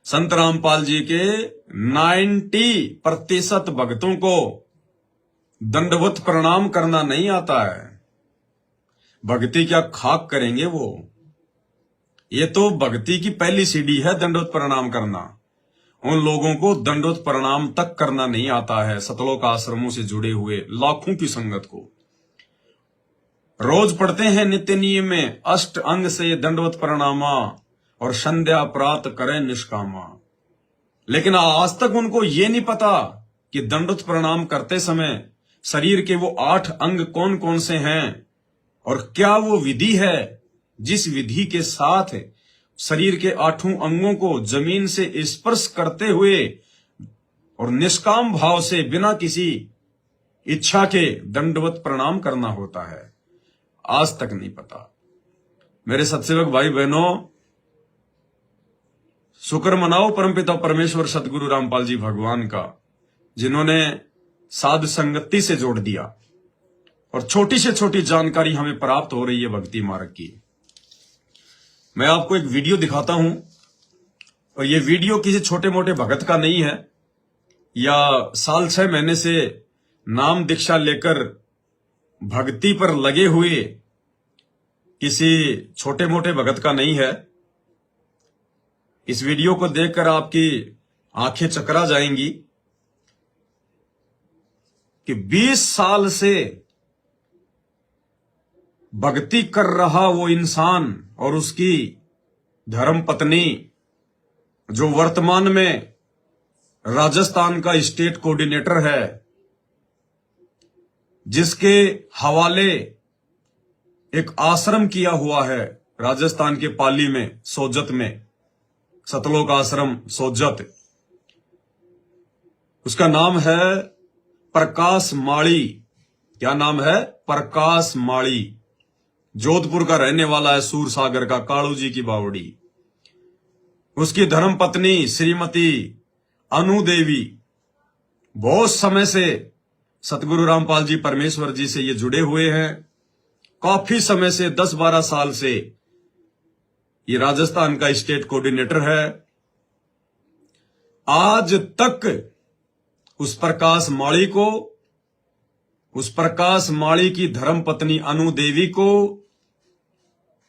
संत रामपाल जी के 90% भक्तों को दंडवत प्रणाम करना नहीं आता है। भक्ति क्या खाक करेंगे वो। ये तो भक्ति की पहली सीढ़ी है दंडवत प्रणाम करना। उन लोगों को दंडवत प्रणाम तक करना नहीं आता है। सतलोक आश्रमों से जुड़े हुए लाखों की संगत को रोज पढ़ते हैं नित्य नियम में अष्ट अंग से दंडवत प्रणामा और संध्या प्रात करें निष्कामा। लेकिन आज तक उनको ये नहीं पता कि दंडवत प्रणाम करते समय शरीर के वो 8 अंग कौन कौन से हैं और क्या वो विधि है जिस विधि के साथ शरीर के 8 अंगों को जमीन से स्पर्श करते हुए और निष्काम भाव से बिना किसी इच्छा के दंडवत प्रणाम करना होता है। आज तक नहीं पता। मेरे सत्सेवक भाई बहनों, शुक्र मनाओ परमपिता परमेश्वर सतगुरु रामपाल जी भगवान का, जिन्होंने साधु संगति से जोड़ दिया और छोटी से छोटी जानकारी हमें प्राप्त हो रही है भक्ति मार्ग की। मैं आपको एक वीडियो दिखाता हूं और ये वीडियो किसी छोटे मोटे भगत का नहीं है या साल 6 महीने से नाम दीक्षा लेकर भक्ति पर लगे हुए किसी छोटे मोटे भगत का नहीं है। इस वीडियो को देखकर आपकी आंखें चकरा जाएंगी कि 20 साल से भक्ति कर रहा वो इंसान और उसकी धर्म पत्नी, जो वर्तमान में राजस्थान का स्टेट कोऑर्डिनेटर है, जिसके हवाले एक आश्रम किया हुआ है राजस्थान के पाली में, सोजत में, सतलोक आश्रम सोजत। उसका नाम है प्रकाश माड़ी। क्या नाम है? प्रकाश माड़ी। जोधपुर का रहने वाला है, सूर सागर का, कालू जी की बावड़ी। उसकी धर्मपत्नी श्रीमती अनु देवी बहुत समय से सतगुरु रामपाल जी परमेश्वर जी से ये जुड़े हुए हैं। काफी समय से 10-12 साल से ये राजस्थान का स्टेट कोऑर्डिनेटर है। आज तक उस प्रकाश माड़ी को, उस प्रकाश माड़ी की धर्मपत्नी अनु देवी को,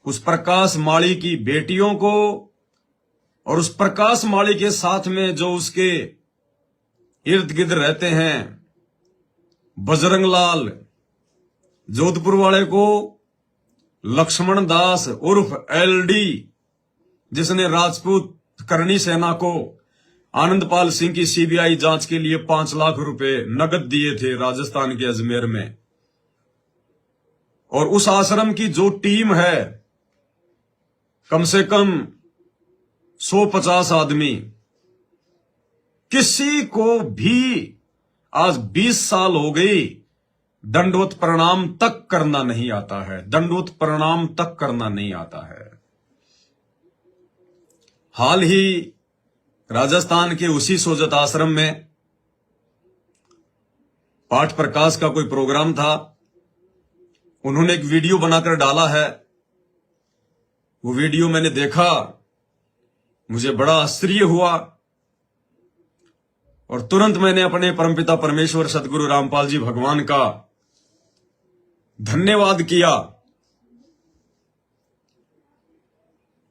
उस प्रकाश माड़ी की बेटियों को और उस प्रकाश माड़ी के साथ में जो उसके इर्द गिर्द रहते हैं, बजरंग लाल जोधपुर वाले को, लक्ष्मण दास उर्फ एलडी, जिसने राजपूत करणी सेना को आनंदपाल सिंह की सीबीआई जांच के लिए 5 लाख रुपए नगद दिए थे राजस्थान के अजमेर में। और उस आश्रम की जो टीम है, कम से कम 150 आदमी, किसी को भी आज 20 साल हो गई दंडवत प्रणाम तक करना नहीं आता है। दंडवत प्रणाम तक करना नहीं आता है। हाल ही राजस्थान के उसी सोजत आश्रम में पाठ प्रकाश का कोई प्रोग्राम था। उन्होंने एक वीडियो बनाकर डाला है। वो वीडियो मैंने देखा, मुझे बड़ा आश्चर्य हुआ और तुरंत मैंने अपने परमपिता परमेश्वर सतगुरु रामपाल जी भगवान का धन्यवाद किया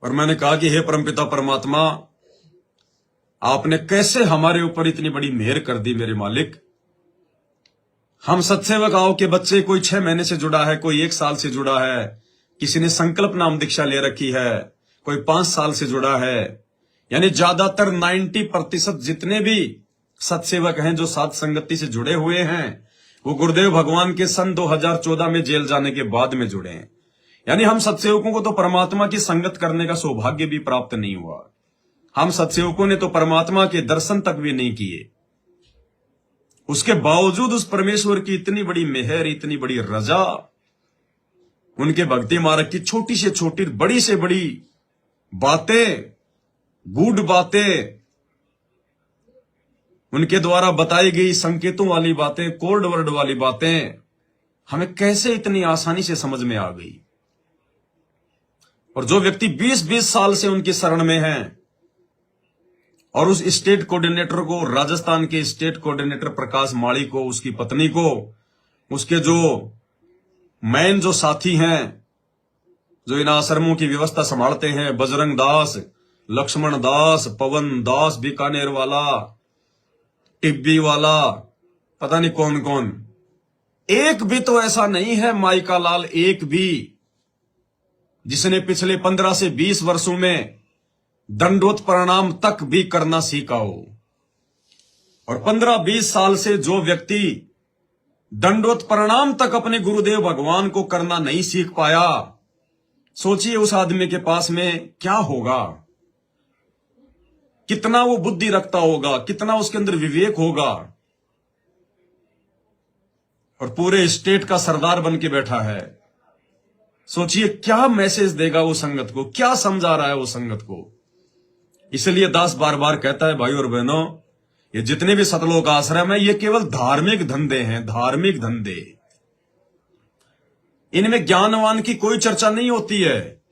और मैंने कहा कि हे परमपिता परमात्मा, आपने कैसे हमारे ऊपर इतनी बड़ी मेहर कर दी मेरे मालिक। हम सत्सेवक आओ के बच्चे, कोई 6 महीने से जुड़ा है, कोई 1 साल से जुड़ा है, किसी ने संकल्प नाम दीक्षा ले रखी है, कोई 5 साल से जुड़ा है। यानी ज्यादातर 90% जितने भी सत्सेवक हैं जो साध संगति से जुड़े हुए हैं, वो गुरुदेव भगवान के सन 2014 में जेल जाने के बाद में जुड़े हैं। यानी हम सत्सेवकों को तो परमात्मा की संगत करने का सौभाग्य भी प्राप्त नहीं हुआ। हम सत्सेवकों ने तो परमात्मा के दर्शन तक भी नहीं किए। उसके बावजूद उस परमेश्वर की इतनी बड़ी मेहर, इतनी बड़ी रजा, उनके भक्ति मार्ग की छोटी से छोटी, बड़ी से बड़ी बातें, गूढ़ बातें, उनके द्वारा बताई गई संकेतों वाली बातें, कोड वर्ड वाली बातें हमें कैसे इतनी आसानी से समझ में आ गई। और जो व्यक्ति 20-20 साल से उनकी शरण में हैं, और उस स्टेट कोऑर्डिनेटर को, राजस्थान के स्टेट कोऑर्डिनेटर प्रकाश माड़ी को, उसकी पत्नी को, उसके जो मेन जो साथी हैं जो इन आश्रमों की व्यवस्था संभालते हैं, बजरंग दास, लक्ष्मण दास, पवन दास बीकानेर वाला, टिब्बी वाला, पता नहीं कौन कौन, एक भी तो ऐसा नहीं है माइका लाल, एक भी जिसने पिछले 15 से 20 वर्षों में दंडवत प्रणाम तक भी करना सीखा हो। और 15-20 साल से जो व्यक्ति दंडवत प्रणाम तक अपने गुरुदेव भगवान को करना नहीं सीख पाया, सोचिए उस आदमी के पास में क्या होगा, कितना वो बुद्धि रखता होगा, कितना उसके अंदर विवेक होगा। और पूरे स्टेट का सरदार बन के बैठा है। सोचिए क्या मैसेज देगा वो संगत को, क्या समझा रहा है वो संगत को। इसलिए दास बार बार कहता है, भाई और बहनों, ये जितने भी सतलोक आश्रम है ये केवल धार्मिक धंधे हैं, धार्मिक धंधे। इनमें ज्ञानवान की कोई चर्चा नहीं होती है,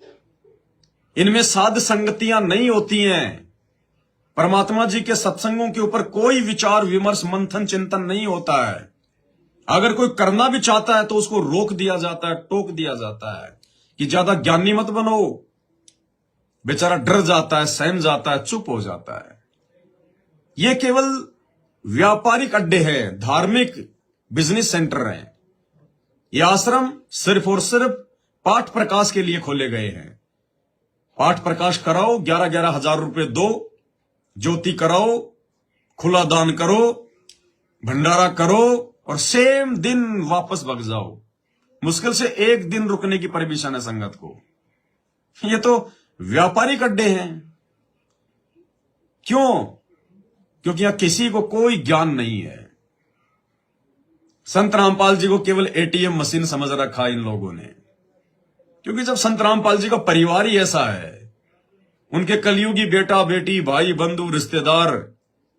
इनमें साध संगतियां नहीं होती हैं, परमात्मा जी के सत्संगों के ऊपर कोई विचार विमर्श मंथन चिंतन नहीं होता है। अगर कोई करना भी चाहता है तो उसको रोक दिया जाता है, टोक दिया जाता है कि ज्यादा ज्ञानी मत बनो। बेचारा डर जाता है, सहम जाता है, चुप हो जाता है। ये केवल व्यापारिक अड्डे हैं, धार्मिक बिजनेस सेंटर हैं। ये आश्रम सिर्फ और सिर्फ पाठ प्रकाश के लिए खोले गए हैं। पाठ प्रकाश कराओ, 11-11 हजार रुपए दो, ज्योति कराओ, खुला दान करो, भंडारा करो और सेम दिन वापस भग जाओ। मुश्किल से एक दिन रुकने की परमिशन है संगत को। ये तो व्यापारिक अड्डे हैं। क्यों? क्योंकि यहां किसी को कोई ज्ञान नहीं है। संत रामपाल जी को केवल एटीएम मशीन समझ रखा इन लोगों ने, क्योंकि जब संत रामपाल जी का परिवार ही ऐसा है, उनके कलयुगी बेटा बेटी भाई बंधु रिश्तेदार,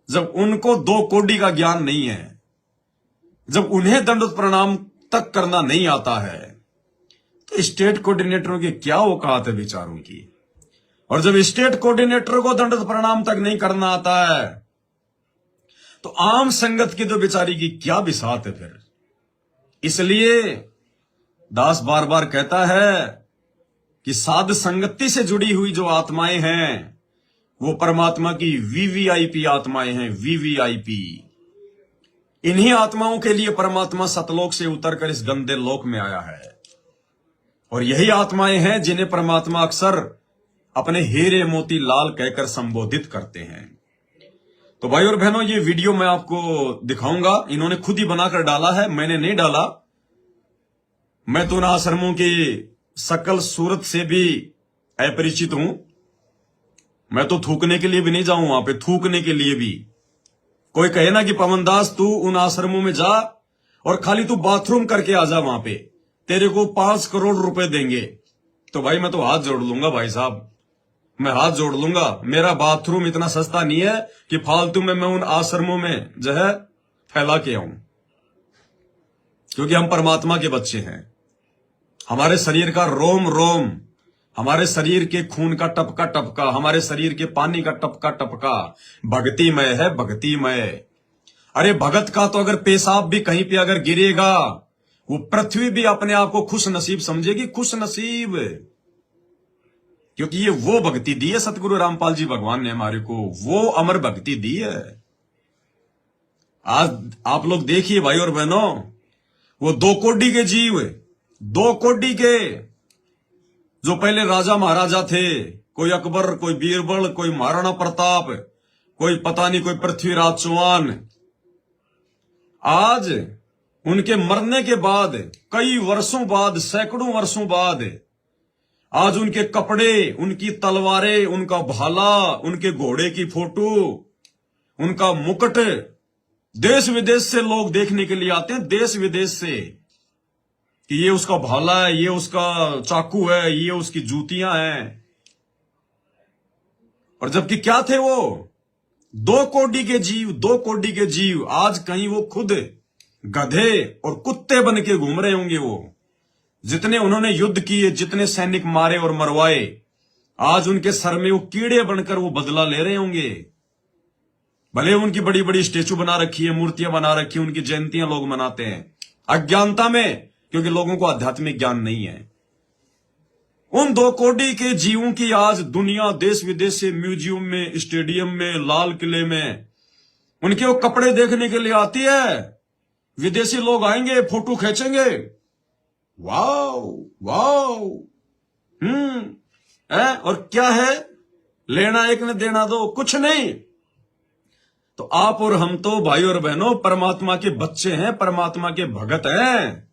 जब उनको 2 कौड़ी का ज्ञान नहीं है, जब उन्हें दंडवत प्रणाम तक करना नहीं आता है, तो स्टेट कोऑर्डिनेटरों की क्या औकात है बेचारों की। और जब स्टेट कोऑर्डिनेटर को दंडवत प्रणाम तक नहीं करना आता है, तो आम संगत की तो बेचारी की क्या बिसात है फिर। इसलिए दास बार बार कहता है कि साध संगति से जुड़ी हुई जो आत्माएं हैं वो परमात्मा की वीवीआईपी आत्माएं हैं, वीवीआईपी। इन्हीं आत्माओं के लिए परमात्मा सतलोक से उतरकर इस गंदे लोक में आया है। और यही आत्माएं हैं जिन्हें परमात्मा अक्सर अपने हीरे मोती लाल कहकर संबोधित करते हैं। तो भाई और बहनों, ये वीडियो मैं आपको दिखाऊंगा, इन्होंने खुद ही बनाकर डाला है, मैंने नहीं डाला। मैं तो उन आश्रमों की सकल सूरत से भी अपरिचित हूं। मैं तो थूकने के लिए भी नहीं जाऊं वहां पे, थूकने के लिए भी। कोई कहे ना कि पवनदास तू उन आश्रमों में जा और खाली तू बाथरूम करके आ जा, वहां पे तेरे को 5 करोड़ रुपए देंगे, तो भाई मैं तो हाथ जोड़ लूंगा भाई साहब, मैं हाथ जोड़ लूंगा। मेरा बाथरूम इतना सस्ता नहीं है कि फालतू में मैं उन आश्रमों में जो है फैला के आऊं। क्योंकि हम परमात्मा के बच्चे हैं। हमारे शरीर का रोम रोम, हमारे शरीर के खून का टपका टपका, हमारे शरीर के पानी का टपका टपका भक्तिमय है, भक्तिमय। अरे भगत का तो अगर पेशाब भी कहीं पे अगर गिरेगा, वो पृथ्वी भी अपने आप को खुश नसीब समझेगी, खुश नसीब। क्योंकि ये वो भक्ति दी है सतगुरु रामपाल जी भगवान ने हमारे को, वो अमर भक्ति दी है। आज आप लोग देखिए भाई और बहनों, वो 2 कौड़ी के जीव, 2 कौड़ी के जो पहले राजा महाराजा थे, कोई अकबर, कोई बीरबल, कोई महाराणा प्रताप, कोई पता नहीं कोई पृथ्वीराज चौहान, आज उनके मरने के बाद कई वर्षों बाद, सैकड़ों वर्षों बाद, आज उनके कपड़े, उनकी तलवारें, उनका भाला, उनके घोड़े की फोटो, उनका मुकुट देश विदेश से लोग देखने के लिए आते हैं, देश विदेश से, कि ये उसका भाला है, ये उसका चाकू है, ये उसकी जूतियां हैं। और जबकि क्या थे वो 2 कौड़ी के जीव, 2 कौड़ी के जीव, आज कहीं वो खुद गधे और कुत्ते बन के घूम रहे होंगे। वो जितने उन्होंने युद्ध किए, जितने सैनिक मारे और मरवाए, आज उनके सर में वो कीड़े बनकर वो बदला ले रहे होंगे। भले उनकी बड़ी बड़ी स्टेचू बना रखी है, मूर्तियां बना रखी है, उनकी जयंतियां लोग मनाते हैं अज्ञानता में, क्योंकि लोगों को आध्यात्मिक ज्ञान नहीं है। उन 2 करोड़ के जीवों की आज दुनिया देश विदेश से म्यूजियम में, स्टेडियम में, लाल किले में उनके वो कपड़े देखने के लिए आती है। विदेशी लोग आएंगे, फोटो खींचेंगे, वाओ वाओ। और क्या है, लेना एक ने देना दो, कुछ नहीं। तो आप और हम तो भाई और बहनों परमात्मा के बच्चे हैं, परमात्मा के भगत हैं।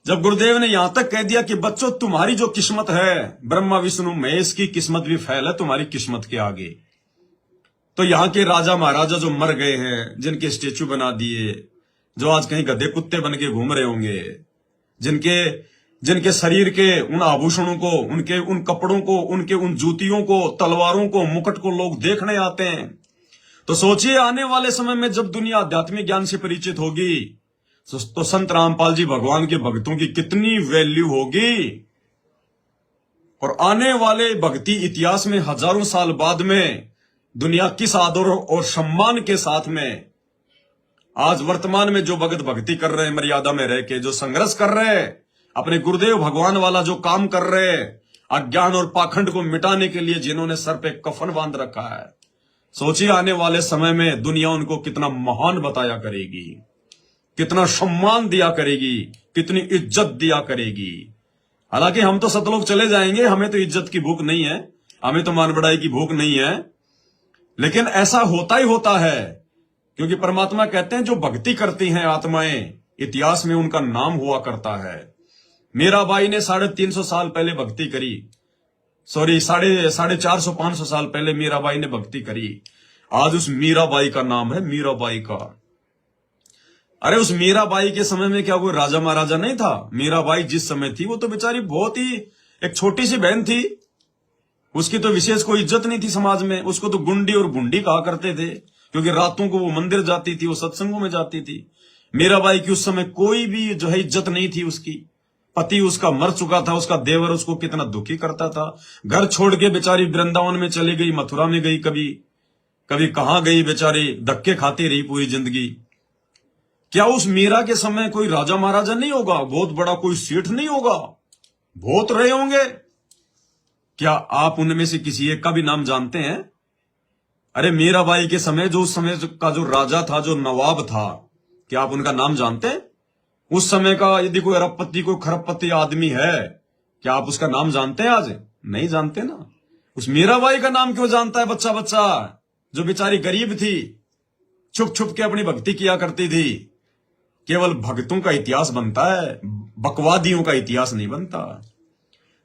जब गुरुदेव ने यहां तक कह दिया कि बच्चों तुम्हारी जो किस्मत है, ब्रह्मा विष्णु महेश की किस्मत भी फैल है तुम्हारी किस्मत के आगे, तो यहां के राजा महाराजा जो मर गए हैं, जिनके स्टेचू बना दिए, जो आज कहीं गधे कुत्ते बन के घूम रहे होंगे, जिनके शरीर के उन आभूषणों को, उनके उन कपड़ों को, उनके उन जूतियों को, तलवारों को, मुकुट को लोग देखने आते हैं, तो सोचिए आने वाले समय में जब दुनिया आध्यात्मिक ज्ञान से परिचित होगी तो संत रामपाल जी भगवान के भक्तों की कितनी वैल्यू होगी। और आने वाले भक्ति इतिहास में हजारों साल बाद में दुनिया किस आदर और सम्मान के साथ में आज वर्तमान में जो भगत भक्ति कर रहे हैं, मर्यादा में रह के जो संघर्ष कर रहे हैं, अपने गुरुदेव भगवान वाला जो काम कर रहे हैं, अज्ञान और पाखंड को मिटाने के लिए जिन्होंने सर पे कफन बांध रखा है, सोचिए आने वाले समय में दुनिया उनको कितना महान बताया करेगी, कितना सम्मान दिया करेगी, कितनी इज्जत दिया करेगी। हालांकि हम तो सतलोक चले जाएंगे, हमें तो इज्जत की भूख नहीं है, हमें तो मान बढ़ाई की भूख नहीं है, लेकिन ऐसा होता ही होता है, क्योंकि परमात्मा कहते हैं जो भक्ति करती हैं आत्माएं, इतिहास में उनका नाम हुआ करता है। मीराबाई ने 350 साल पहले भक्ति करी, सॉरी 450-500 साल पहले मीराबाई ने भक्ति करी। आज उस मीराबाई का नाम है मीराबाई का। अरे उस मीराबाई के समय में क्या कोई राजा महाराजा नहीं था? मीराबाई जिस समय थी वो तो बेचारी बहुत ही एक छोटी सी बहन थी, उसकी तो विशेष कोई इज्जत नहीं थी समाज में, उसको तो गुंडी और गुंडी कहा करते थे, क्योंकि रातों को वो मंदिर जाती थी, वो सत्संगों में जाती थी। मीराबाई की उस समय कोई भी जो है इज्जत नहीं थी, उसकी पति उसका मर चुका था, उसका देवर उसको कितना दुखी करता था, घर छोड़ के बेचारी वृंदावन में चली गई, मथुरा में गई, कभी कहां गई, बेचारी धक्के खाती रही पूरी जिंदगी। क्या उस मीरा के समय कोई राजा महाराजा नहीं होगा, बहुत बड़ा कोई सेठ नहीं होगा? बहुत रहे होंगे। क्या आप उनमें से किसी एक का भी नाम जानते हैं? अरे मीराबाई के समय जो उस समय का जो राजा था, जो नवाब था, क्या आप उनका नाम जानते हैं? उस समय का यदि कोई अरबपति, कोई खरबपति आदमी है, क्या आप उसका नाम जानते हैं? आज नहीं जानते ना। उस मीराबाई का नाम क्यों जानता है बच्चा बच्चा, जो बेचारी गरीब थी, छुप छुप के अपनी भक्ति किया करती थी। केवल भक्तों का इतिहास बनता है, बकवादियों का इतिहास नहीं बनता।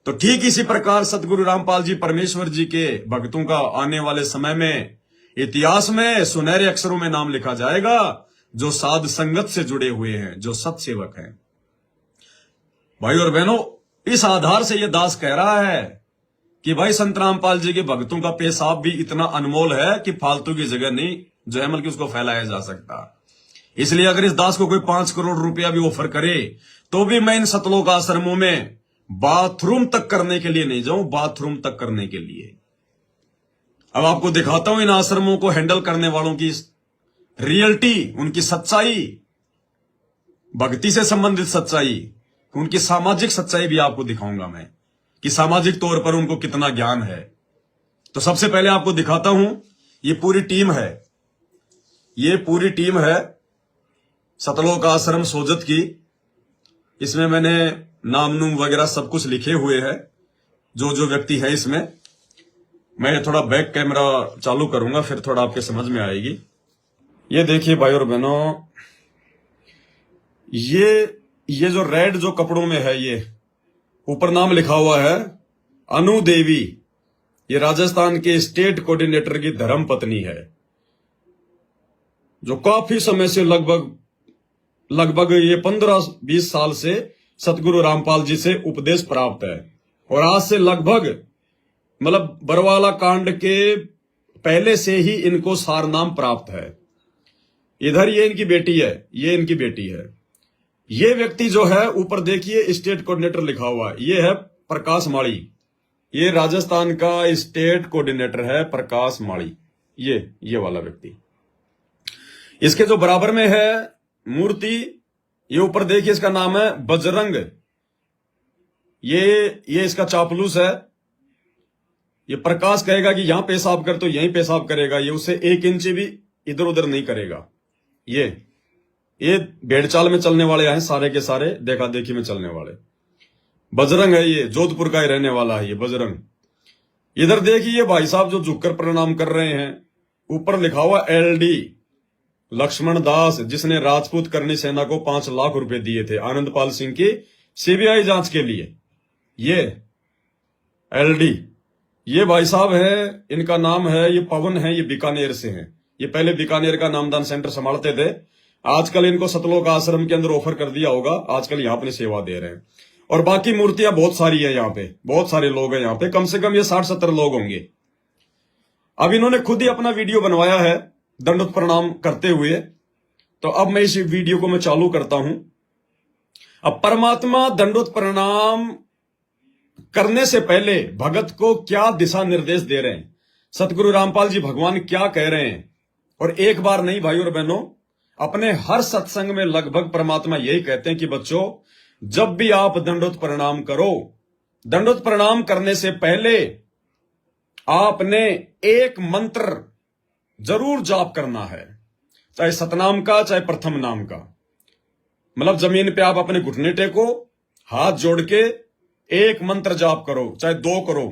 तो ठीक इसी प्रकार सतगुरु रामपाल जी परमेश्वर जी के भक्तों का आने वाले समय में इतिहास में सुनहरे अक्षरों में नाम लिखा जाएगा, जो साध संगत से जुड़े हुए हैं, जो सत्सेवक हैं। भाई और बहनों, इस आधार से यह दास कह रहा है कि भाई संत रामपाल जी के भक्तों का पेशाब भी इतना अनमोल है कि फालतू की जगह नहीं जो है कि उसको फैलाया जा सकता। इसलिए अगर इस दास को कोई 5 करोड़ रुपया भी ऑफर करे तो भी मैं इन सतलोक आश्रमों में बाथरूम तक करने के लिए नहीं जाऊं, बाथरूम तक करने के लिए। अब आपको दिखाता हूं इन आश्रमों को हैंडल करने वालों की रियलिटी, उनकी सच्चाई, भक्ति से संबंधित सच्चाई, उनकी सामाजिक सच्चाई भी आपको दिखाऊंगा मैं कि सामाजिक तौर पर उनको कितना ज्ञान है। तो सबसे पहले आपको दिखाता हूं, ये पूरी टीम है, ये पूरी टीम है सतलोक आश्रम सोजत की। इसमें मैंने नाम नूम वगैरह सब कुछ लिखे हुए हैं, जो व्यक्ति है इसमें। मैं थोड़ा बैक कैमरा चालू करूंगा, फिर थोड़ा आपके समझ में आएगी। ये देखिए भाई और बहनों, ये जो रेड जो कपड़ों में है, ये ऊपर नाम लिखा हुआ है अनु देवी। ये राजस्थान के स्टेट कोऑर्डिनेटर की धर्म पत्नी है, जो काफी समय से लगभग ये 15-20 साल से सतगुरु रामपाल जी से उपदेश प्राप्त है। और आज से लगभग मतलब बरवाला कांड के पहले से ही इनको सारनाम प्राप्त है। इधर ये इनकी बेटी है, ये इनकी बेटी है। ये व्यक्ति जो है ऊपर देखिए स्टेट कोऑर्डिनेटर लिखा हुआ है, ये है प्रकाश माड़ी। ये राजस्थान का स्टेट कोऑर्डिनेटर है प्रकाश माड़ी। ये वाला व्यक्ति। इसके जो बराबर में है मूर्ति, ये ऊपर देखिए, इसका नाम है बजरंग। ये इसका चापलूस है। ये प्रकाश कहेगा कि यहां पेशाब कर तो यहीं पेशाब करेगा, ये उससे 1 इंच भी इधर उधर नहीं करेगा। ये भेड़चाल में चलने वाले हैं सारे के सारे, देखा देखी में चलने वाले। बजरंग है ये, जोधपुर का ही रहने वाला है ये बजरंग। इधर देखिए भाई साहब जो झुककर प्रणाम कर रहे हैं, ऊपर लिखा हुआ LD लक्ष्मण दास, जिसने राजपूत करनी सेना को 5 लाख रुपए दिए थे आनंदपाल सिंह की CBI जांच के लिए। ये LD, ये भाई साहब है, इनका नाम है, ये पवन है, ये बीकानेर से हैं। ये पहले बीकानेर का नामदान सेंटर संभालते थे, आजकल इनको सतलोक आश्रम के अंदर ऑफर कर दिया होगा, आजकल यहाँ अपनी सेवा दे रहे हैं। और बाकी मूर्तियां बहुत सारी है यहाँ पे, बहुत सारे लोग हैं यहाँ पे, कम से कम ये 60-70 लोग होंगे। अब इन्होंने खुद ही अपना वीडियो बनवाया है दंडवत प्रणाम करते हुए, तो अब मैं इस वीडियो को मैं चालू करता हूं। अब परमात्मा दंडवत प्रणाम करने से पहले भगत को क्या दिशा निर्देश दे रहे हैं, सतगुरु रामपाल जी भगवान क्या कह रहे हैं। और एक बार नहीं भाई और बहनों, अपने हर सत्संग में लगभग परमात्मा यही कहते हैं कि बच्चों, जब भी आप दंडवत प्रणाम करो, दंडवत प्रणाम करने से पहले आपने एक मंत्र जरूर जाप करना है, चाहे सतनाम का चाहे प्रथम नाम का। मतलब जमीन पे आप अपने घुटने टेको, हाथ जोड़ के एक मंत्र जाप करो, चाहे 2 करो।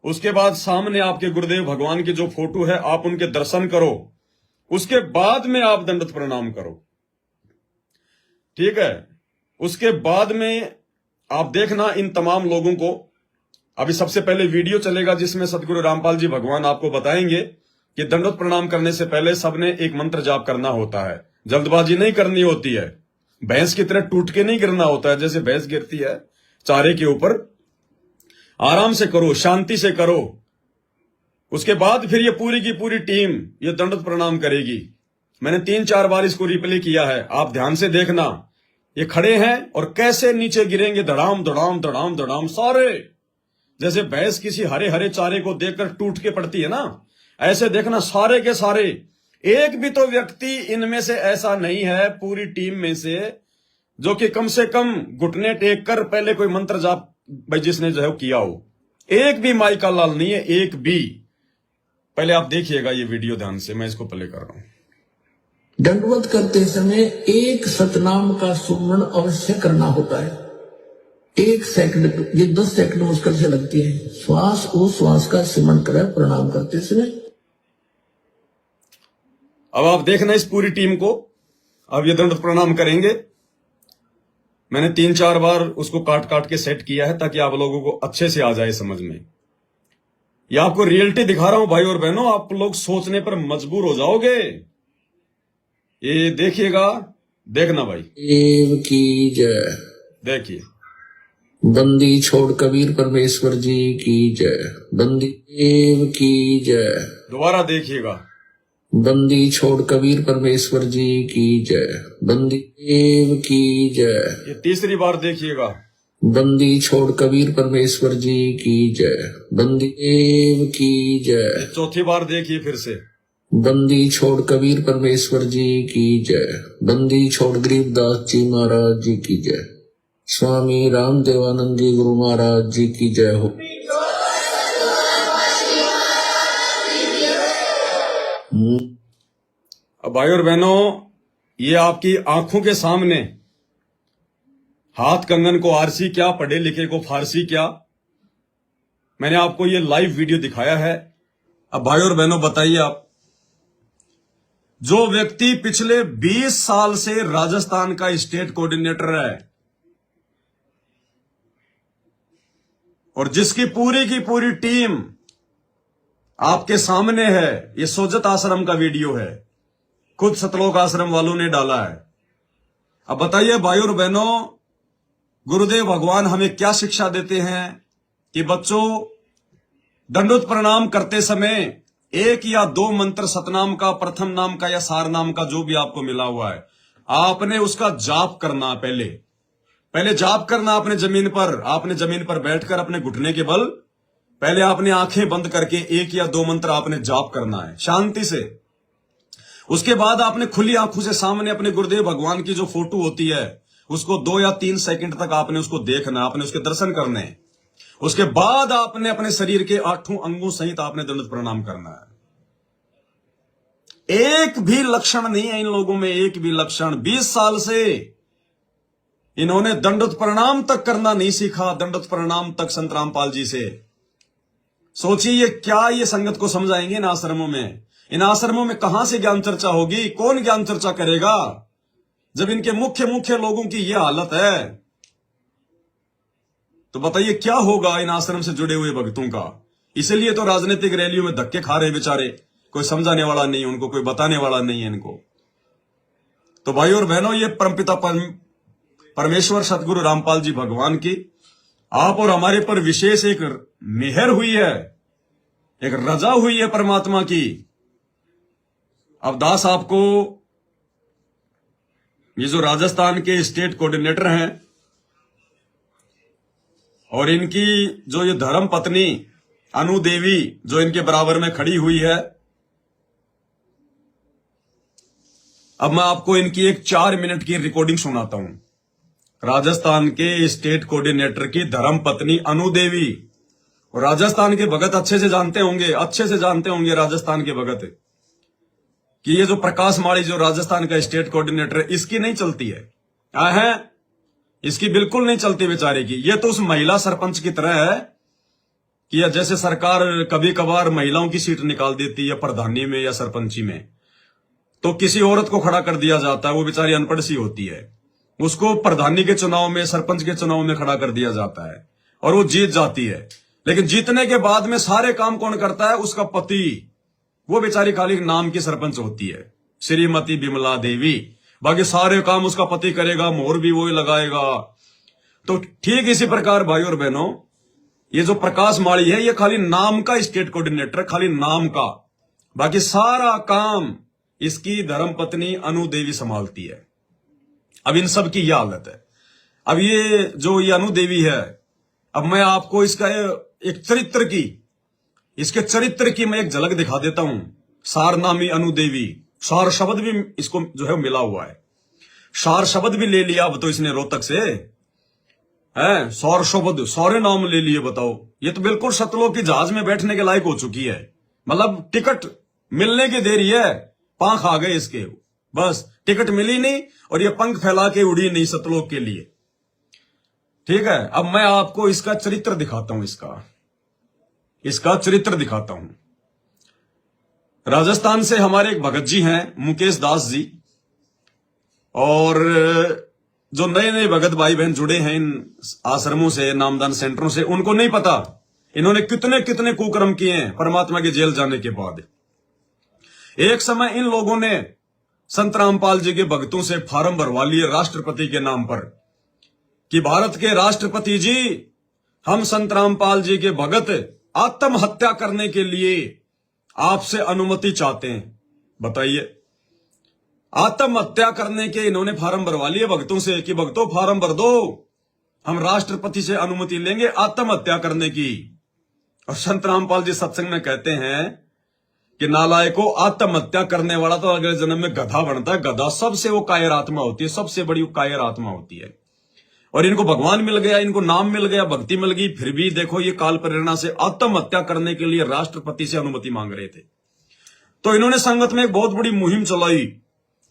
उसके बाद सामने आपके गुरुदेव भगवान की जो फोटो है आप उनके दर्शन करो, उसके बाद में आप दंडवत प्रणाम करो, ठीक है। उसके बाद में आप देखना इन तमाम लोगों को, अभी सबसे पहले वीडियो चलेगा जिसमें सतगुरु रामपाल जी भगवान आपको बताएंगे कि दंडवत प्रणाम करने से पहले सबने एक मंत्र जाप करना होता है, जल्दबाजी नहीं करनी होती है, भैंस की तरह टूट के नहीं गिरना होता है। जैसे भैंस गिरती है चारे के ऊपर, आराम से करो, शांति से करो। उसके बाद फिर ये पूरी की पूरी टीम ये दंडवत प्रणाम करेगी। मैंने 3-4 बार इसको रिप्ले किया है, आप ध्यान से देखना। ये खड़े हैं और कैसे नीचे गिरेंगे, धड़ाम धड़ाम धड़ाम धड़ाम सारे, जैसे भैंस किसी हरे हरे चारे को देखकर टूट के पड़ती है ना, ऐसे देखना सारे के सारे। एक भी तो व्यक्ति इनमें से ऐसा नहीं है पूरी टीम में से जो कि कम से कम घुटने टेक कर पहले कोई मंत्र जाप भाई जिसने जो है किया हो। एक भी माई का लाल नहीं है, एक भी। पहले आप देखिएगा ये वीडियो ध्यान से, मैं इसको प्ले कर रहा हूं। दंडवत करते समय एक सतनाम का सुमरण अवश्य करना होता है। 1 सेकंड, ये 10 सेकंड मुश्किल से लगती है। श्वास ओ श्वास का सिमरण करे प्रणाम करते समय। अब आप देखना इस पूरी टीम को, अब ये दंडवत प्रणाम करेंगे। मैंने 3-4 बार उसको काट काट के सेट किया है ताकि आप लोगों को अच्छे से आ जाए समझ में। ये आपको रियलिटी दिखा रहा हूं भाई और बहनों, आप लोग सोचने पर मजबूर हो जाओगे। ये देखिएगा, देखना भाई। देव की जय। देखिए, बंदी छोड़ कबीर परमेश्वर जी की जय। बंदी देव की जय। दोबारा देखिएगा, बंदी छोड़ कबीर परमेश्वर जी की जय। बंदी देव की जय। ये तीसरी बार देखिएगा, बंदी छोड़ कबीर परमेश्वर जी की जय। बंदी देव की जय। चौथी बार देखिए फिर से, बंदी छोड़ कबीर परमेश्वर जी की जय। बंदी छोड़ गरीबदास जी महाराज जी की जय। स्वामी राम देवानंद जी गुरु महाराज जी की जय हो। अब भाई और बहनों, ये आपकी आंखों के सामने हाथ कंगन को आरसी क्या, पढ़े लिखे को फारसी क्या, मैंने आपको ये लाइव वीडियो दिखाया है। अब भाई और बहनों बताइए आप, जो व्यक्ति पिछले 20 साल से राजस्थान का स्टेट कोऑर्डिनेटर है और जिसकी पूरी की पूरी टीम आपके सामने है, ये सोजत आश्रम का वीडियो है, खुद सतलोक आश्रम वालों ने डाला है। अब बताइए भाई और बहनों, गुरुदेव भगवान हमें क्या शिक्षा देते हैं कि बच्चों दंडवत प्रणाम करते समय 1 या 2 मंत्र सतनाम का, प्रथम नाम का या सार नाम का जो भी आपको मिला हुआ है, आपने उसका जाप करना। पहले जाप करना आपने जमीन पर बैठकर अपने घुटने के बल पहले आपने आंखें बंद करके 1 या 2 मंत्र आपने जाप करना है शांति से। उसके बाद आपने खुली आंखों से सामने अपने गुरुदेव भगवान की जो फोटो होती है उसको 2 या 3 सेकंड तक आपने उसको देखना, आपने उसके दर्शन करने हैं। उसके बाद आपने अपने शरीर के 8 अंगों सहित आपने दंडवत प्रणाम करना है। एक भी लक्षण नहीं है इन लोगों में, एक भी लक्षण। 20 साल से इन्होंने दंडवत प्रणाम तक करना नहीं सीखा, दंडवत प्रणाम तक संत रामपाल जी से। सोचिए ये क्या ये संगत को समझाएंगे इन आश्रमों में? इन आश्रमों में कहां से ज्ञान चर्चा होगी? कौन ज्ञान चर्चा करेगा जब इनके मुख्य लोगों की ये हालत है? तो बताइए क्या होगा इन आश्रम से जुड़े हुए भक्तों का? इसलिए तो राजनीतिक रैलियों में धक्के खा रहे बेचारे, कोई समझाने वाला नहीं उनको, कोई बताने वाला नहीं है इनको। तो भाई और बहनों, ये परमपिता परमेश्वर सतगुरु रामपाल जी भगवान की आप और हमारे पर विशेष एक मेहर हुई है, एक रजा हुई है परमात्मा की। अब दास आपको ये जो राजस्थान के स्टेट कोऑर्डिनेटर हैं और इनकी जो ये धर्म पत्नी अनु देवी जो इनके बराबर में खड़ी हुई है, अब मैं आपको इनकी एक 4 मिनट की रिकॉर्डिंग सुनाता हूं। राजस्थान के स्टेट कोऑर्डिनेटर की धर्म पत्नी अनु देवी, और राजस्थान के भगत अच्छे से जानते होंगे राजस्थान के भगत कि ये जो प्रकाश माड़ी जो राजस्थान का स्टेट कोऑर्डिनेटर है, इसकी नहीं चलती है, इसकी बिल्कुल नहीं चलती बेचारे की। ये तो उस महिला सरपंच की तरह है कि जैसे सरकार कभी कभार महिलाओं की सीट निकाल देती है प्रधानी में या सरपंची में, तो किसी औरत को खड़ा कर दिया जाता है, वो बेचारी अनपढ़ सी होती है, उसको प्रधानी के चुनाव में, सरपंच के चुनाव में खड़ा कर दिया जाता है और वो जीत जाती है। लेकिन जीतने के बाद में सारे काम कौन करता है? उसका पति। वो बेचारी खाली नाम की सरपंच होती है, श्रीमती बिमला देवी। बाकी सारे काम उसका पति करेगा, मोहर भी वही लगाएगा। तो ठीक इसी प्रकार भाई और बहनों, ये जो प्रकाश माड़ी है ये खाली नाम का स्टेट कोऑर्डिनेटर, खाली नाम का, बाकी सारा काम इसकी धर्मपत्नी अनु देवी संभालती है। अब इन सब की यह हालत है। अब ये जो ये अनु देवी है, अब मैं आपको इसका एक चरित्र की, इसके चरित्र की मैं एक झलक दिखा देता हूं। सारनामी अनु देवी, सार शब्द भी इसको जो है मिला हुआ है, सार शब्द भी ले लिया अब तो इसने रोहतक से है, सौर शब्द सारे नाम ले लिए। बताओ, ये तो बिल्कुल सतलोक की जहाज में बैठने के लायक हो चुकी है। मतलब टिकट मिलने की देरी है, पंख आ गए इसके, बस टिकट मिली नहीं और ये पंख फैला के उड़ी नहीं सतलोक के लिए। ठीक है, अब मैं आपको इसका चरित्र दिखाता हूं, इसका चरित्र दिखाता हूं। राजस्थान से हमारे एक भगत जी हैं, मुकेश दास जी, और जो नए नए भगत भाई बहन जुड़े हैं इन आश्रमों से, नामदान सेंटरों से, उनको नहीं पता इन्होंने कितने कितने कुकर्म किए हैं परमात्मा के जेल जाने के बाद। एक समय इन लोगों ने संत रामपाल जी के भक्तों से फार्म भरवा लिए राष्ट्रपति के नाम पर कि भारत के राष्ट्रपति जी, हम संत रामपाल जी के भगत आत्महत्या करने के लिए आपसे अनुमति चाहते हैं। बताइए, आत्महत्या करने के इन्होंने फार्म भरवा लिए भक्तों से कि भक्तों फार्म भर दो, हम राष्ट्रपति से अनुमति लेंगे आत्महत्या करने की। और संत रामपाल जी सत्संग में कहते हैं कि नालायको, आत्महत्या करने वाला तो अगले जन्म में गधा बनता है। गधा सबसे वो कायर आत्मा होती है, सबसे बड़ी कायर आत्मा होती है। और इनको भगवान मिल गया, इनको नाम मिल गया, भक्ति मिल गई, फिर भी देखो ये काल प्रेरणा से आत्महत्या करने के लिए राष्ट्रपति से अनुमति मांग रहे थे। तो इन्होंने संगत में एक बहुत बड़ी मुहिम चलाई।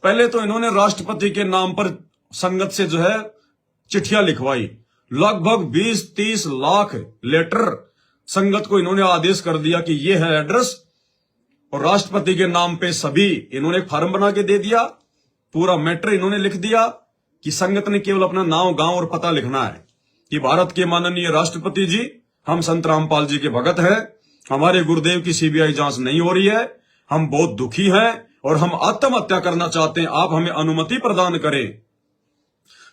पहले तो इन्होंने राष्ट्रपति के नाम पर संगत से जो है चिट्ठियां लिखवाई, लगभग 20-30 लाख लेटर संगत को इन्होंने आदेश कर दिया कि ये है एड्रेस, और राष्ट्रपति के नाम पे सभी इन्होंने एक फार्म बना के दे दिया। पूरा मैटर इन्होंने लिख दिया कि संगत ने केवल अपना नाम, गांव और पता लिखना है कि भारत के माननीय राष्ट्रपति जी, हम संत रामपाल जी के भगत हैं, हमारे गुरुदेव की सीबीआई जांच नहीं हो रही है, हम बहुत दुखी हैं और हम आत्महत्या करना चाहते हैं, आप हमें अनुमति प्रदान करें।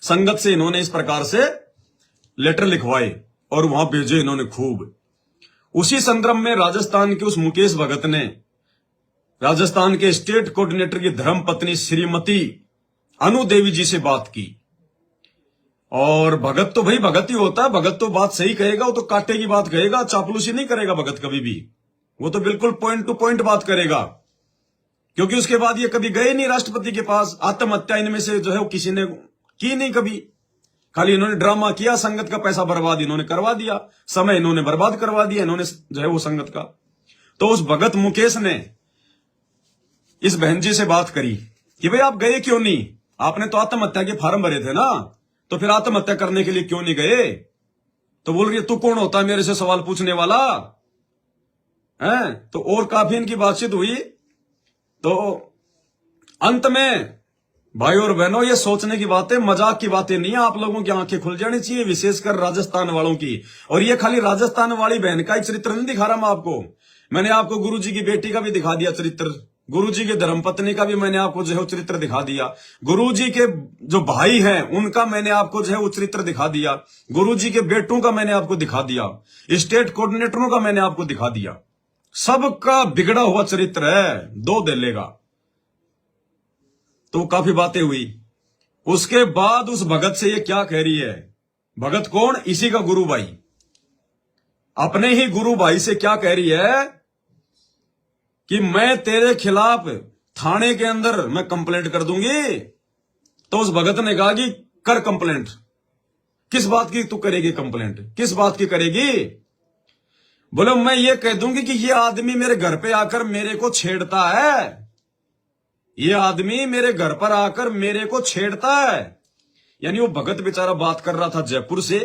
संगत से इन्होंने इस प्रकार से लेटर लिखवाए और वहां भेजे इन्होंने खूब। उसी संदर्भ में राजस्थान के उस मुकेश भगत ने राजस्थान के स्टेट कोऑर्डिनेटर की धर्मपत्नी श्रीमती अनु देवी जी से बात की और भगत तो भाई भगत ही होता है, भगत तो बात सही कहेगा, वो तो कांटे की बात कहेगा, चापलूसी नहीं करेगा भगत कभी भी। वो तो बिल्कुल पॉइंट टू पॉइंट बात करेगा, क्योंकि उसके बाद ये कभी गए नहीं राष्ट्रपति के पास। आत्महत्या इनमें से जो है वो किसी ने की नहीं कभी, खाली इन्होंने ड्रामा किया, संगत का पैसा बर्बाद इन्होंने करवा दिया, समय इन्होंने बर्बाद करवा दिया इन्होंने जो है वो संगत का। तो उस भगत मुकेश ने इस बहन जी से बात करी कि भाई आप गए क्यों नहीं, आपने तो आत्महत्या के फार्म भरे थे ना, तो फिर आत्महत्या करने के लिए क्यों नहीं गए। तो बोल रही है तू कौन होता है मेरे से सवाल पूछने वाला है। तो और काफी इनकी बातचीत हुई। तो अंत में भाई और बहनों, ये सोचने की बातें, मजाक की बातें नहीं है, आप लोगों की आंखें खुल जानी चाहिए, विशेषकर राजस्थान वालों की। और ये खाली राजस्थान वाली बहन का ही चरित्र नहीं दिखा रहा मैं आपको, मैंने आपको गुरुजी की बेटी का भी दिखा दिया चरित्र, गुरुजी के धर्मपत्नी का भी मैंने आपको जो है चरित्र दिखा दिया, गुरुजी के जो भाई हैं उनका मैंने आपको जो है वो चरित्र दिखा दिया, गुरुजी के बेटों का मैंने आपको दिखा दिया, स्टेट कोऑर्डिनेटरों का मैंने आपको दिखा दिया। सबका बिगड़ा हुआ चरित्र है, दो दे लेगा। तो काफी बातें हुई। उसके बाद उस भगत से ये क्या कह रही है, भगत कौन, इसी का गुरु भाई, अपने ही गुरु भाई से क्या कह रही है कि मैं तेरे खिलाफ थाने के अंदर मैं कंप्लेंट कर दूंगी। तो उस भगत ने कहा कि कर कंप्लेंट। किस बात की तू करेगी कंप्लेंट, किस बात की करेगी। बोले मैं ये कह दूंगी कि ये आदमी मेरे घर पे आकर मेरे को छेड़ता है, ये आदमी मेरे घर पर आकर मेरे को छेड़ता है। यानी वो भगत बेचारा बात कर रहा था जयपुर से,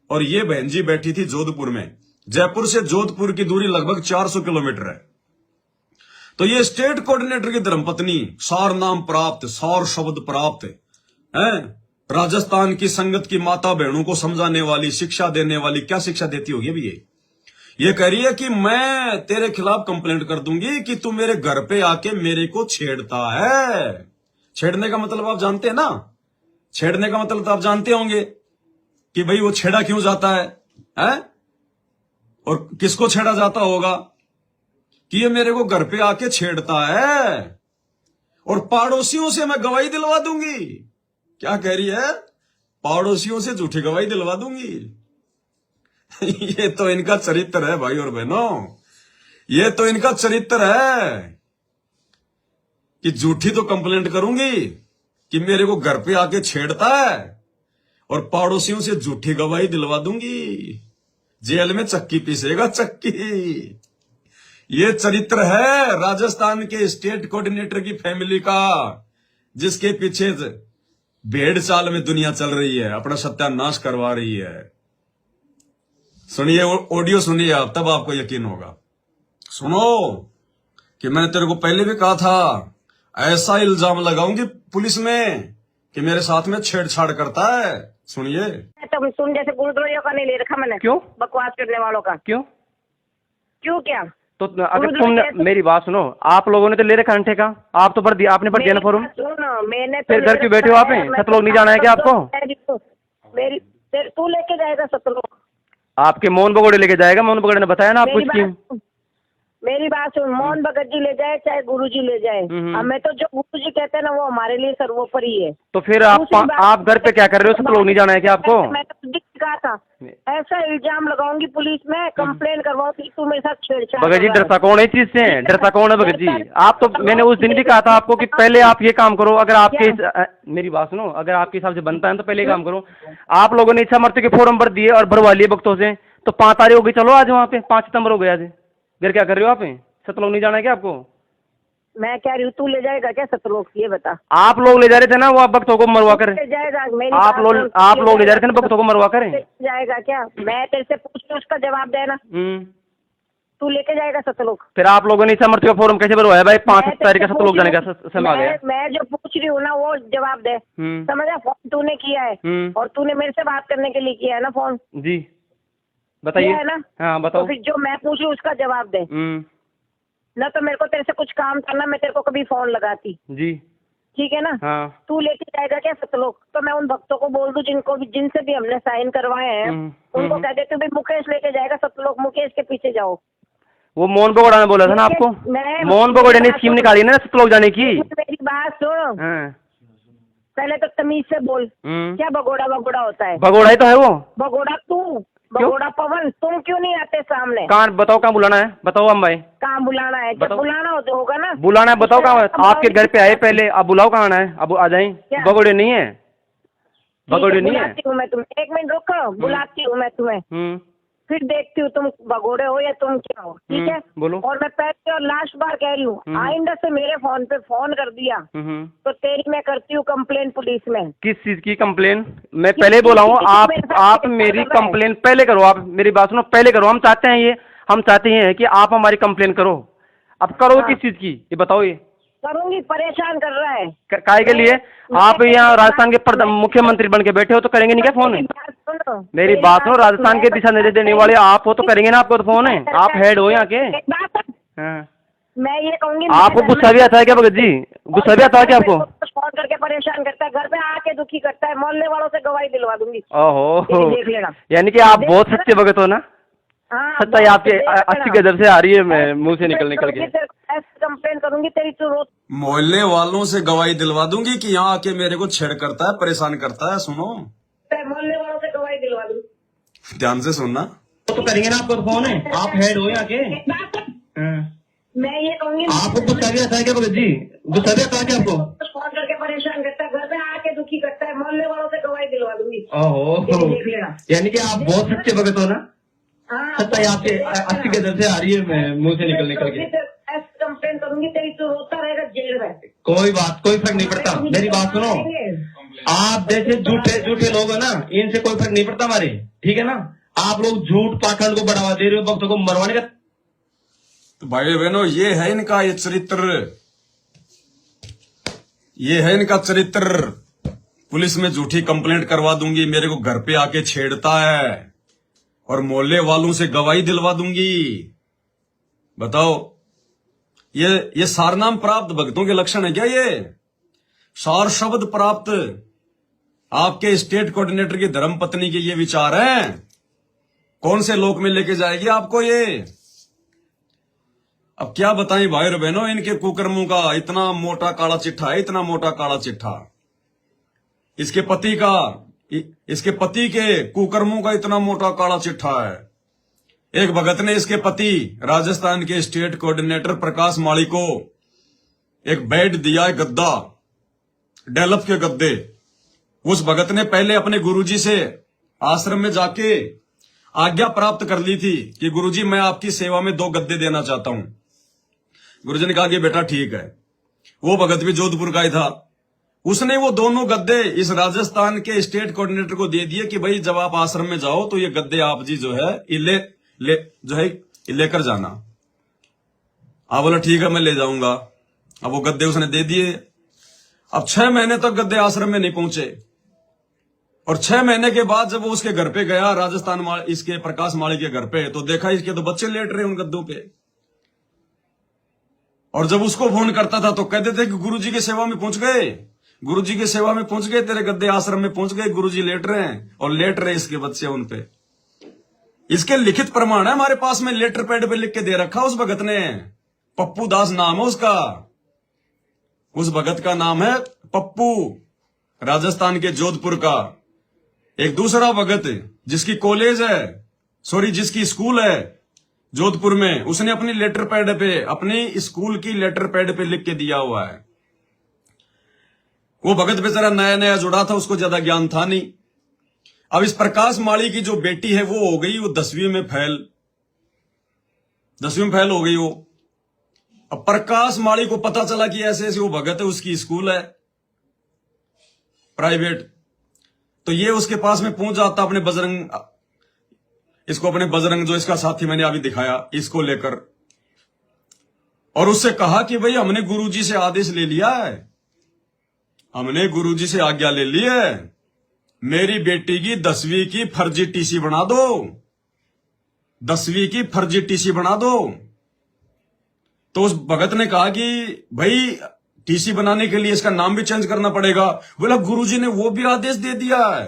और ये बहन जी बैठी थी जोधपुर में। जयपुर से जोधपुर की दूरी लगभग 400 किलोमीटर है। तो ये स्टेट कोऑर्डिनेटर की धर्मपत्नी, सार नाम प्राप्त, सार शब्द प्राप्त है, राजस्थान की संगत की माता बहनों को समझाने वाली, शिक्षा देने वाली, क्या शिक्षा देती होगी अभी ये कह रही है कि मैं तेरे खिलाफ कंप्लेंट कर दूंगी कि तू मेरे घर पे आके मेरे को छेड़ता है। छेड़ने का मतलब आप जानते हैं ना, छेड़ने का मतलब तो आप जानते होंगे कि भाई वो छेड़ा क्यों जाता है? और किसको छेड़ा जाता होगा कि ये मेरे को घर पे आके छेड़ता है, और पड़ोसियों से मैं गवाही दिलवा दूंगी। क्या कह रही है, पड़ोसियों से झूठी गवाही दिलवा दूंगी। ये तो इनका चरित्र है भाई और बहनों, ये तो इनका चरित्र है कि झूठी तो कंप्लेंट करूंगी कि मेरे को घर पे आके छेड़ता है, और पड़ोसियों से झूठी गवाही दिलवा दूंगी, जेल में चक्की पीसेगा चक्की। ये चरित्र है राजस्थान के स्टेट कोऑर्डिनेटर की फैमिली का, जिसके पीछे भेड़ चाल में दुनिया चल रही है, अपना सत्यानाश करवा रही है। सुनिए, ऑडियो सुनिए आप, तब आपको यकीन होगा। सुनो कि मैंने तेरे को पहले भी कहा था, ऐसा इल्जाम लगाऊंगी पुलिस में कि मेरे साथ में छेड़छाड़ करता है। सुनिए, तो सुन, जैसे गुरुद्वारों का नहीं ले रखा मैंने, क्यों बकवास करने वालों का। क्यों क्या तो अगर तुमने मेरी बात सुनो, आप लोगों ने तो ले रखा अंठे का, आप तो भर दिया, आपने भर दिया ना फॉर्म। सुनो, मैंने तो फिर घर क्यों बैठे हो आप? सतलोक नहीं जाना है क्या आपको? मेरी तू लेके जाएगा सतलोक? आपके मोहन बगोड़े लेके जाएगा, मोहन बगोड़े ने बताया ना आपको स्कीम। मेरी बात सुन, मोहन भगत जी ले जाए चाहे गुरुजी ले जाए, हमें तो जो गुरुजी कहते हैं ना वो हमारे लिए सर्वोपरि है। तो फिर आप घर पे क्या कर रहे हो, सतलोक नहीं जाना है क्या आपको? मैंने कहा था ऐसा इल्जाम लगाऊंगी पुलिस में, कंप्लेन करवाऊंगी तू मेरे साथ छेड़छाड़। भगत जी डरता कौन है इस चीज से, डरता कौन है भगत जी? आप तो, मैंने उस दिन भी कहा था आपको कि पहले आप ये काम करो, अगर आपके मेरी बात सुनो, अगर आपके हिसाब से बनता है तो पहले काम करो। आप लोगों ने इच्छा मृत्यु के फॉर्म भर दिए और भरवा लिए भक्तों से, तो 5 तारीख हो गई, चलो आज वहाँ पे 5 सितंबर हो गया आज, फिर क्या कर रहे हो आप? सतलोक नहीं जाना है क्या आपको? मैं कह रही हूँ तू ले जाएगा क्या सतलोक, ये बता। आप लोग ले जा रहे थे ना वो, आप भक्तों को मरवा कर जाएगा? आप लोग ले जा रहे थे ना भक्तों को मरवा कर। जाएगा क्या? मैं तेरे से पूछ के उसका जवाब देना। तू लेके जाएगा सतलोक? फिर आप लोगों ने इच्छा मृत्यु का फॉर्म कैसे भरवाया भाई? 5 तारीख का सतलोक जाने का समय आ गया। मैं जो पूछ रही हूँ ना वो जवाब दे, समझा? फोन तूने किया है और तूने मेरे से बात करने के लिए किया है ना फोन? जी बताइए। है ना? हाँ बताओ। तो फिर जो मैं पूछ रही हूँ उसका जवाब दे। ना तो मेरे को तेरे से कुछ काम करना, मैं तेरे को कभी फोन लगाती। जी ठीक है ना? हाँ। तू लेके जाएगा क्या सतलोक? तो मैं उन भक्तों को बोल दूं जिनसे भी हमने साइन करवाए हैं, उनको कह देते भाई मुकेश लेके जाएगा सतलोक, मुकेश के पीछे जाओ। वो मोहन बगोड़ा ने बोला था ना आपको, मोहन बगोड़ा ने स्कीम निकाली ना सतलोक जाने की। मेरी बात सुन, पहले तो तमीज से बोल, क्या भगोड़ा भगोड़ा होता है? भगोड़ा ही तो है वो। भगोड़ा तू, भगोड़ा पवन, तुम क्यों नहीं आते सामने? कहाँ बताओ, कहाँ बुलाना है बताओ हम भाई। कहाँ बुलाना है? जब बताओ। बुलाना होगा ना, बुलाना है बताओ कहाँ। आपके घर पे आए पहले, अब बुलाओ कहाँ आना है, अब आ जाए। क्या? भगोड़े नहीं है, भगोड़े नहीं है। बुलाती हूँ मैं तुम्हें, एक मिनट रुको, बुलाती हूँ मैं तुम्हें, फिर देखती हूँ तुम भगोड़े हो या तुम क्या हो, ठीक है? बोलो। और मैं पहले और लास्ट बार कह रही हूँ, आइंदा से मेरे फोन पे फोन कर दिया तो तेरी मैं करती हूँ कंप्लेन पुलिस में। किस चीज की कंप्लेन? मैं पहले बोला हूँ, आप मेरी कंप्लेन पहले करो। आप मेरी बात सुनो, पहले करो। हम चाहते हैं ये, हम चाहते हैं कि आप हमारी कंप्लेन करो। अब करो किस चीज की, ये बताओ। ये करूंगी, परेशान कर रहा है। काहे के लिए? आप यहाँ राजस्थान के मुख्यमंत्री बन के बैठे हो, तो करेंगे नहीं क्या फोन? मेरी बात सुनो, राजस्थान के दिशा निर्देश देने वाले आप हो, तो करेंगे ना आपको तो फोन है। आप हेड हो यहाँ के। हाँ। मैं ये कहूंगी, आपको गुस्सा भी आता है क्या भगत जी? गुस्सा भी आता है क्या आपको? फोन करके परेशान करता है, घर पे आके दुखी करता है, मोहल्ले वालों से गवाही दिलवा दूंगी। ओहो, देख लेना। यानी कि आप बहुत सच्चे भगत हो ना? हाँ, सच्चाई आपके अच्छी गदर से आ रही है मुंह से निकल के। ऐसे कंप्लेन करूंगी तेरी तो रोज। मोहल्ले वालों से गवाही दिलवा दूंगी कि यहाँ आके मेरे को छेड़ करता है, परेशान करता है। सुनो, मोहल्ले वालों से गवाही दिलवा दूंगी। ध्यान से सुनना। तो करेंगे ना आपको तो फोन है। आप हेड हो यहाँ के। मैं ये कहूंगी, आपको गुस्सा भी आता है क्या भगत जी? गुस्सा भी आता है क्या आपको? फोन करके परेशान करता है, घर पे आके दुखी करता है, मोहल्ले वालों से गवाही दिलवा दूंगी। ओहो, देख लेना। यानी कि आप बहुत सच्चे भगत हो ना? हाँ, सच्चाई आपके अच्छी गदर से आ रही है मुंह से निकल के। ऐसे कंप्लेन करूंगी तेरी तो रोता रहेगा जेल में। कोई बात, कोई फर्क नहीं पड़ता। मेरी बात सुनो, आप जैसे झूठे लोग है ना, इनसे कोई फर्क नहीं पड़ता हमारे, ठीक है ना? आप लोग झूठ पाखंड को बढ़ावा दे रहे हो, भक्तों को मरवाने का। तो भाई बहनों, ये है इनका ये चरित्र, ये है इनका चरित्र। पुलिस में झूठी कंप्लेंट करवा दूंगी, मेरे को घर पे आके छेड़ता है, और मोहल्ले वालों से गवाही दिलवा दूंगी। बताओ, ये सारनाम प्राप्त भक्तों के लक्षण है क्या? ये सार शब्द प्राप्त आपके स्टेट कोऑर्डिनेटर की धर्मपत्नी के ये विचार हैं? कौन से लोक में लेके जाएगी आपको ये? अब क्या बताएं भाई और बहनों, इनके कुकर्मों का इतना मोटा काला चिट्ठा है, इतना मोटा काला चिट्ठा। इसके पति के कुकर्मों का इतना मोटा काला चिट्ठा है। एक भगत ने इसके पति राजस्थान के स्टेट कोऑर्डिनेटर प्रकाश माली को एक बेड दिया है, गद्दा, डेलप के गद्दे। उस भगत ने पहले अपने गुरुजी से आश्रम में जाके आज्ञा प्राप्त कर ली थी कि गुरुजी मैं आपकी सेवा में 2 गद्दे देना चाहता हूं। गुरुजी ने कहा कि बेटा ठीक है। वो भगत भी जोधपुर का ही था। उसने वो दोनों गद्दे इस राजस्थान के स्टेट कोऑर्डिनेटर को दे दिए कि भाई जब आप आश्रम में जाओ तो ये गद्दे आप जी जो है लेकर जाना। आप बोला ठीक है मैं ले जाऊंगा। अब वो गद्दे उसने दे दिए। अब 6 महीने तक गद्दे आश्रम में नहीं पहुंचे, और 6 महीने के बाद जब वो उसके घर पे गया, राजस्थान इसके प्रकाश माली के घर पे, तो देखा इसके तो बच्चे लेट रहे उन गद्दों पे। और जब उसको फोन करता था तो कहते थे कि गुरुजी की सेवा में पहुंच गए, गुरुजी की सेवा में पहुंच गए, तेरे गद्दे आश्रम में पहुंच गए, गुरुजी लेट रहे हैं, और लेट रहे इसके बच्चे उन पे। इसके लिखित प्रमाण है हमारे पास में, लेटर पैड पे लिख के दे रखा उस भगत ने। पप्पू दास नाम है उसका। उस भगत का नाम है पप्पू, राजस्थान के जोधपुर का। एक दूसरा भगत जिसकी कॉलेज है, जिसकी स्कूल है जोधपुर में, उसने अपनी लेटर पैड पे, अपनी स्कूल की लेटर पैड पे लिख के दिया हुआ है। वो भगत बेचारा नया नया जुड़ा था, उसको ज्यादा ज्ञान था नहीं। अब इस प्रकाश माली की जो बेटी है वो हो गई, वो 10वीं में फेल हो गई वो। अब प्रकाश माली को पता चला कि ऐसे ऐसे वो भगत है, उसकी स्कूल है प्राइवेट, तो ये उसके पास में पहुंच जाता अपने बजरंग जो इसका साथी मैंने अभी दिखाया, इसको लेकर, और उससे कहा कि भाई हमने गुरुजी से आदेश ले लिया है, हमने गुरुजी से आज्ञा ले ली है, मेरी बेटी की 10वीं की फर्जी टीसी बना दो, 10वीं की फर्जी टीसी बना दो। तो उस भगत ने कहा कि भाई टीसी बनाने के लिए इसका नाम भी चेंज करना पड़ेगा। बोला गुरुजी ने वो भी आदेश दे दिया है,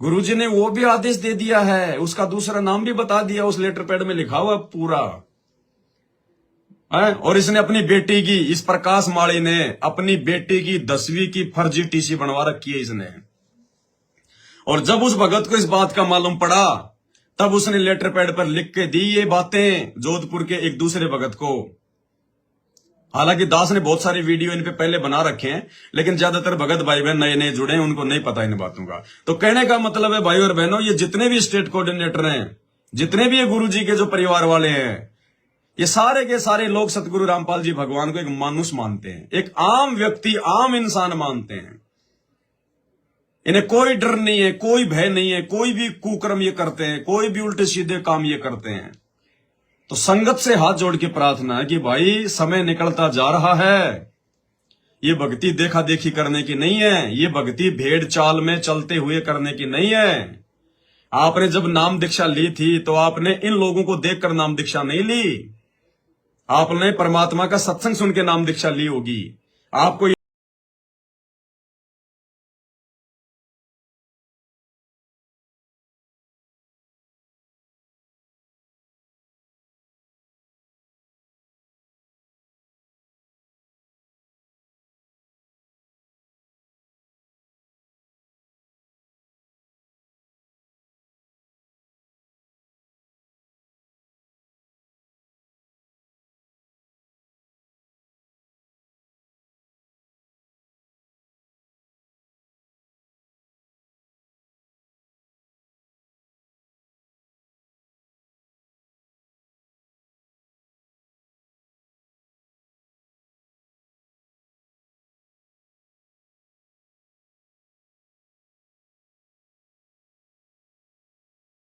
गुरुजी ने वो भी आदेश दे दिया है, उसका दूसरा नाम भी बता दिया, उस लेटर पैड में लिखा हुआ पूरा। है। और इसने अपनी बेटी की, इस प्रकाश माली ने अपनी बेटी की 10वीं की फर्जी टीसी बनवा रखी है इसने। और जब उस भगत को इस बात का मालूम पड़ा तब उसने लेटर पैड पर लिख के दी ये बातें जोधपुर के एक दूसरे भगत को। हालांकि दास ने बहुत सारे वीडियो इन पे पहले बना रखे हैं, लेकिन ज्यादातर भगत भाई बहन नए नए जुड़े हैं, उनको नहीं पता इन बातों का। तो कहने का मतलब है भाई और बहनों, ये जितने भी स्टेट कोऑर्डिनेटर हैं, जितने भी ये गुरु जी के जो परिवार वाले हैं, ये सारे के सारे लोग सतगुरु रामपाल जी भगवान को एक मानुष मानते हैं, एक आम व्यक्ति, आम इंसान मानते हैं। इन्हें कोई डर नहीं है, कोई भय नहीं है, कोई भी कुकर्म ये करते हैं, कोई भी उल्टे सीधे काम ये करते हैं। तो संगत से हाथ जोड़ के प्रार्थना है कि भाई समय निकलता जा रहा है, ये भक्ति देखा देखी करने की नहीं है, ये भक्ति भेड़ चाल में चलते हुए करने की नहीं है। आपने जब नाम दीक्षा ली थी तो आपने इन लोगों को देखकर नाम दीक्षा नहीं ली, आपने परमात्मा का सत्संग सुन के नाम दीक्षा ली होगी। आपको